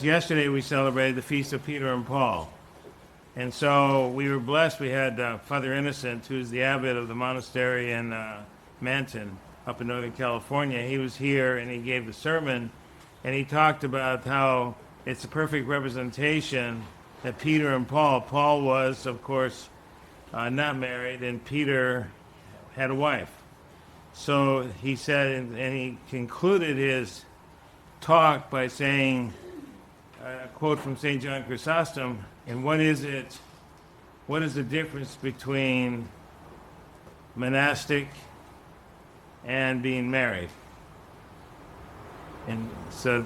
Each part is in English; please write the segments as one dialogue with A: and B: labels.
A: Yesterday we celebrated the Feast of Peter and Paul. And so we were blessed. We had Father Innocent, who's the abbot of the monastery in Manton up in Northern California. He was here and he gave the sermon, and he talked about how it's a perfect representation that Peter and Paul was, of course, not married, and Peter had a wife. So he said, and he concluded his talk by saying, a quote from St. John Chrysostom, and what is the difference between monastic and being married? And so,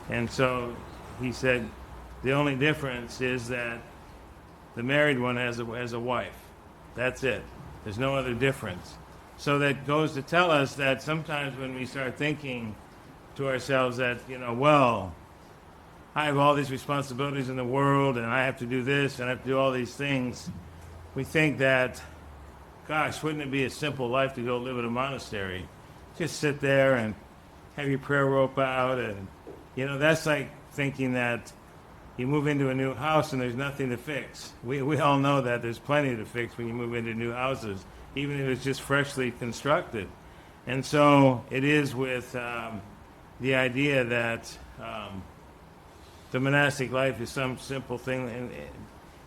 A: and so he said, the only difference is that the married one has a wife. That's it. There's no other difference. So that goes to tell us that sometimes when we start thinking to ourselves that, I have all these responsibilities in the world, and I have to do this, and I have to do all these things, we think that, gosh, wouldn't it be a simple life to go live in a monastery? Just sit there and have your prayer rope out, and, that's like thinking that you move into a new house and there's nothing to fix. We all know that there's plenty to fix when you move into new houses, even if it's just freshly constructed. And so it is with the idea that the monastic life is some simple thing. And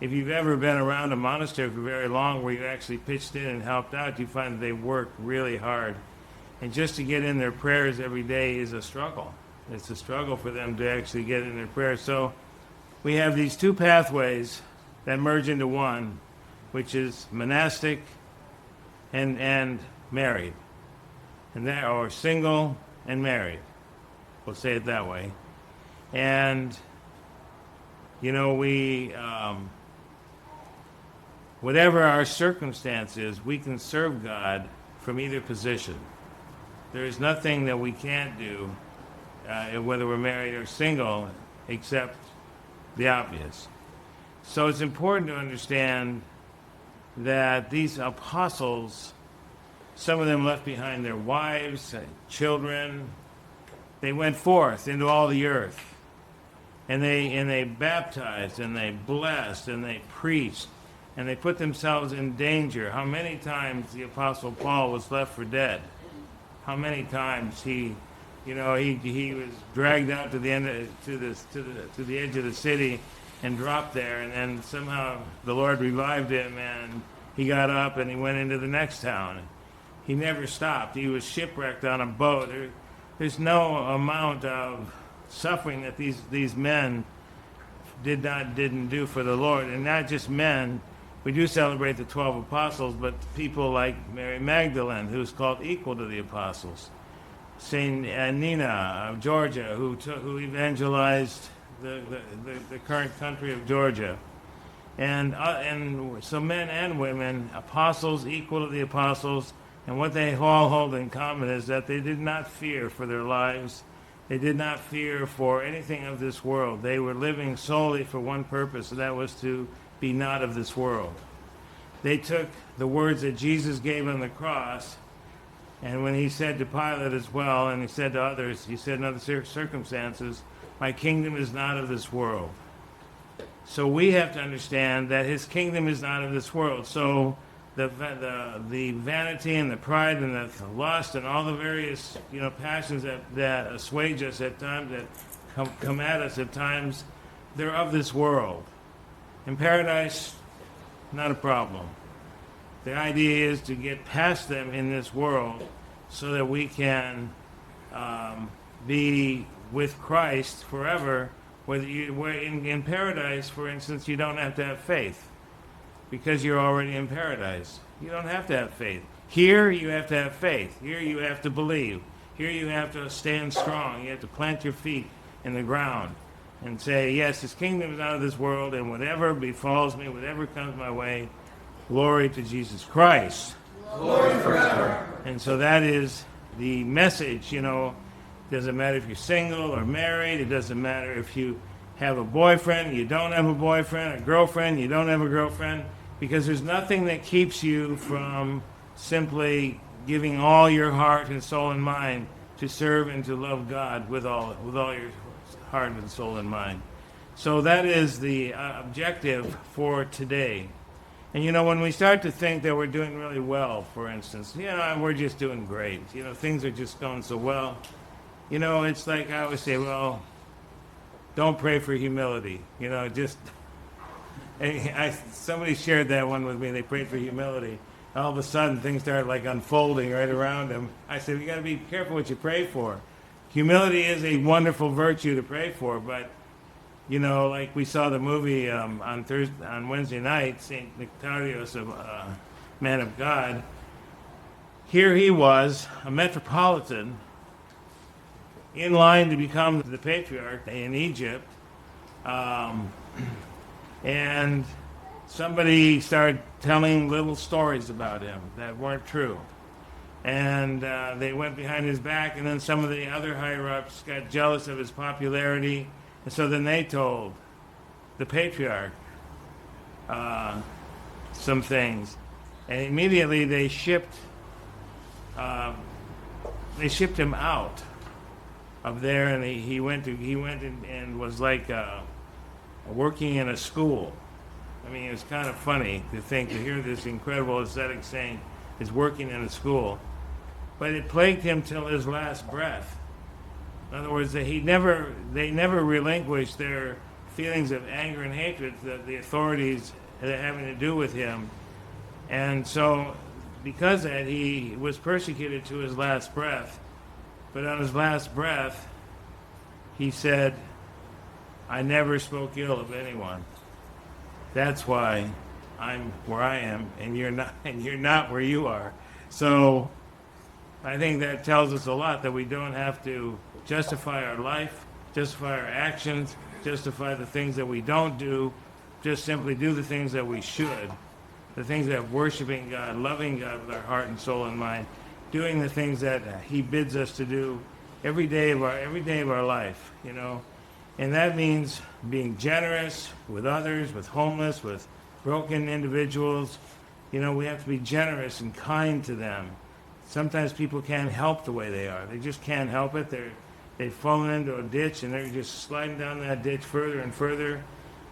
A: if you've ever been around a monastery for very long where you actually pitched in and helped out, you find that they work really hard. And just to get in their prayers every day is a struggle. It's a struggle for them to actually get in their prayers. So we have these two pathways that merge into one, which is monastic and married, or single and married. We'll say it that way. And whatever our circumstances, we can serve God from either position. There is nothing that we can't do, whether we're married or single, except the obvious. So it's important to understand that these apostles, some of them left behind their wives, children. They went forth into all the earth. And they baptized, and they blessed, and they preached, and they put themselves in danger. How many times the Apostle Paul was left for dead? How many times he was dragged out to the end to the edge of the city and dropped there, and then somehow the Lord revived him, and he got up and he went into the next town. He never stopped. He was shipwrecked on a boat. There's no amount of suffering that these men didn't do for the Lord. And not just men. We do celebrate the 12 apostles, but people like Mary Magdalene, who's called equal to the apostles. Saint Nina of Georgia, who evangelized the current country of Georgia. And so men and women, apostles equal to the apostles, and what they all hold in common is that they did not fear for their lives. They did not fear for anything of this world. They were living solely for one purpose, and that was to be not of this world. They took the words that Jesus gave on the cross, and when he said to Pilate as well, and he said to others, he said in other circumstances, my kingdom is not of this world. So we have to understand that his kingdom is not of this world. So the vanity and the pride and the lust and all the various passions that assuage us at times, that come at us at times, they're of this world. In paradise, not a problem. The idea is to get past them in this world so that we can be with Christ forever. Where in paradise, for instance, you don't have to have faith, because you're already in paradise. You don't have to have faith. Here, you have to have faith. Here, you have to believe. Here, you have to stand strong. You have to plant your feet in the ground and say, yes, his kingdom is out of this world, and whatever befalls me, whatever comes my way, glory to Jesus Christ.
B: Glory forever.
A: And so that is the message, Doesn't matter if you're single or married. It doesn't matter if you have a boyfriend, you don't have a boyfriend, a girlfriend, you don't have a girlfriend, because there's nothing that keeps you from simply giving all your heart and soul and mind to serve and to love God with all your heart and soul and mind. So that is the objective for today. And, when we start to think that we're doing really well, for instance, we're just doing great. Things are just going so well. It's like I always say, well, don't pray for humility. Somebody shared that one with me. They prayed for humility. All of a sudden, things started like unfolding right around them. I said, we got to be careful what you pray for. Humility is a wonderful virtue to pray for, but like we saw the movie on Wednesday night, St. Nektarios, a man of God. Here he was, a metropolitan, in line to become the patriarch in Egypt, and somebody started telling little stories about him that weren't true. And they went behind his back, and then some of the other higher-ups got jealous of his popularity. And so then they told the patriarch some things, and immediately they shipped him out of there, and he went and was like working in a school. I mean, it was kind of funny to hear this incredible ascetic saint is working in a school, but it plagued him till his last breath. In other words, they never relinquished their feelings of anger and hatred that the authorities had having to do with him. And so, because of that, he was persecuted to his last breath. But on his last breath, he said, I never spoke ill of anyone. That's why I'm where I am, and you're not where you are. So I think that tells us a lot, that we don't have to justify our life, justify our actions, justify the things that we don't do, just simply do the things that we should, the things that worshiping God, loving God with our heart and soul and mind, doing the things that he bids us to do every day of our life, And that means being generous with others, with homeless, with broken individuals. We have to be generous and kind to them. Sometimes people can't help the way they are. They just can't help it. They've fallen into a ditch, and they're just sliding down that ditch further and further.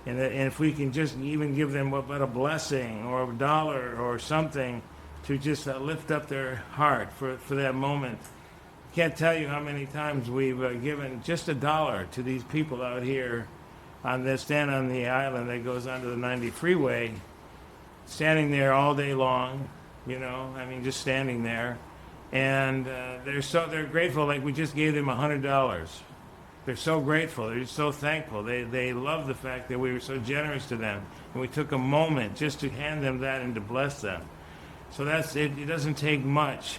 A: And if we can just even give them but a blessing or a dollar or something to just lift up their heart for that moment. Can't tell you how many times we've given just $1 to these people out here stand on the island that goes onto the 90 freeway, standing there all day long, just standing there. And they're grateful, like we just gave them $100. They're so grateful. They're so thankful. They love the fact that we were so generous to them, and we took a moment just to hand them that and to bless them. So that's it. It doesn't take much,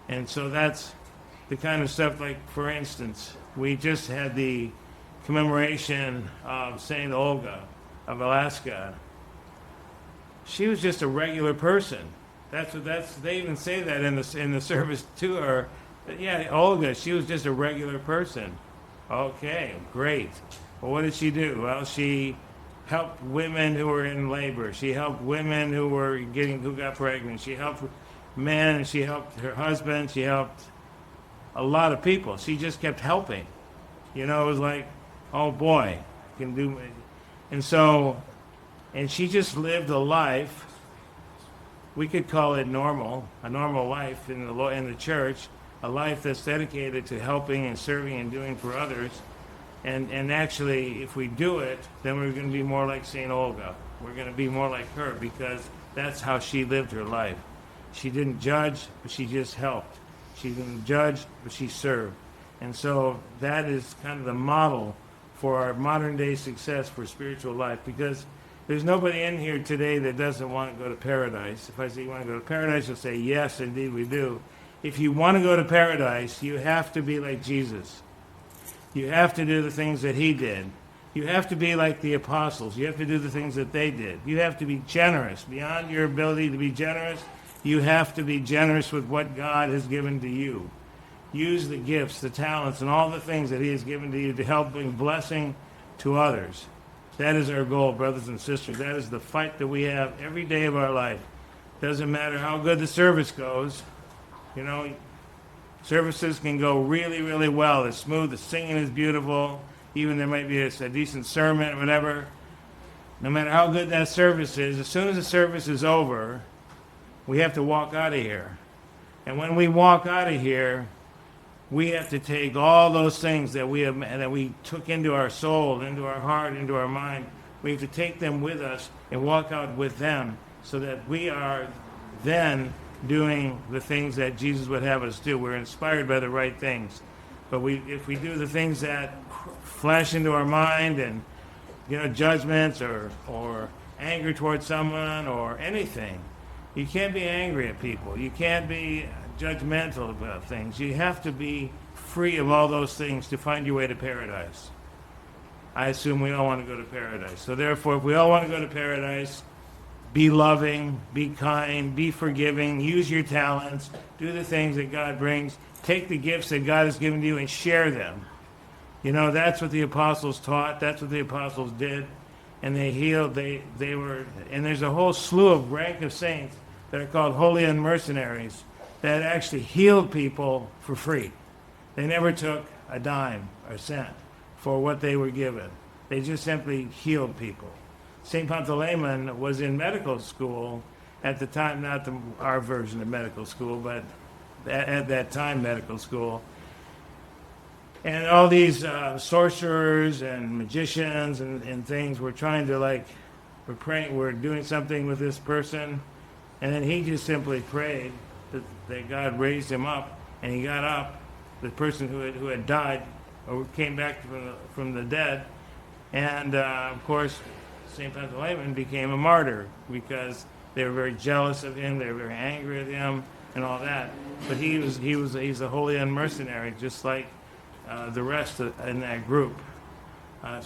A: and so that's the kind of stuff. Like, for instance, we just had the commemoration of Saint Olga of Alaska. She was just a regular person. They even say that in the service to her. But yeah, Olga, she was just a regular person. Okay, great. Well, what did she do? Well, she helped women who were in labor. She helped women who got pregnant. She helped men. She helped her husband. She helped a lot of people. She just kept helping. It was like, oh boy, I can do. And she just lived a life. We could call it normal, a normal life in the church, a life that's dedicated to helping and serving and doing for others. And actually, if we do it, then we're going to be more like St. Olga. We're going to be more like her, because that's how she lived her life. She didn't judge, but she just helped. She didn't judge, but she served. And so that is kind of the model for our modern day success for spiritual life, because there's nobody in here today that doesn't want to go to paradise. If I say you want to go to paradise, you'll say, yes, indeed we do. If you want to go to paradise, you have to be like Jesus. You have to do the things that he did. You have to be like the apostles. You have to do the things that they did. You have to be generous. Beyond your ability to be generous, you have to be generous with what God has given to you. Use the gifts, the talents, and all the things that he has given to you to help bring blessing to others. That is our goal, brothers and sisters. That is the fight that we have every day of our life. Doesn't matter how good the service goes. Services can go really, really well. It's smooth. The singing is beautiful. even there might be a decent sermon or whatever, no matter how good that service is, as soon as the service is over, we have to walk out of here. And when we walk out of here, we have to take all those things that we took into our soul, into our heart, into our mind. We have to take them with us and walk out with them, so that we are then doing the things that Jesus would have us do. We're inspired by the right things. But if we do the things that flash into our mind, and judgments or anger towards someone or anything, you can't be angry at people. You can't be judgmental about things. You have to be free of all those things to find your way to paradise. I assume we all want to go to paradise. So therefore, if we all want to go to paradise, be loving, be kind, be forgiving, use your talents, do the things that God brings, take the gifts that God has given to you and share them. That's what the apostles taught. That's what the apostles did. And they healed. They were, and there's a whole slew of rank of saints that are called holy and mercenaries that actually healed people for free. They never took a dime or cent for what they were given. They just simply healed people. St. Pantaleon was in medical school at the time, not our version of medical school, but at that time medical school. And all these sorcerers and magicians and things were trying to we're praying, we're doing something with this person. And then he just simply prayed that God raised him up, and he got up, the person who had died or came back from the dead. And of course, St. Pantaleon became a martyr because they were very jealous of him, they were very angry at him and all that. But he's a holy and mercenary, just like the rest in that group.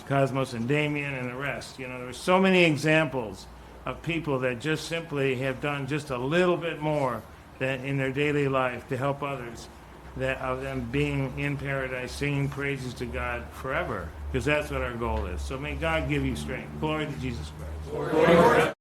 A: Cosmos and Damien and the rest. There's so many examples of people that just simply have done just a little bit more than in their daily life to help others, that of them being in paradise, singing praises to God forever, because that's what our goal is. So may God give you strength. Glory to Jesus Christ.
B: Glory.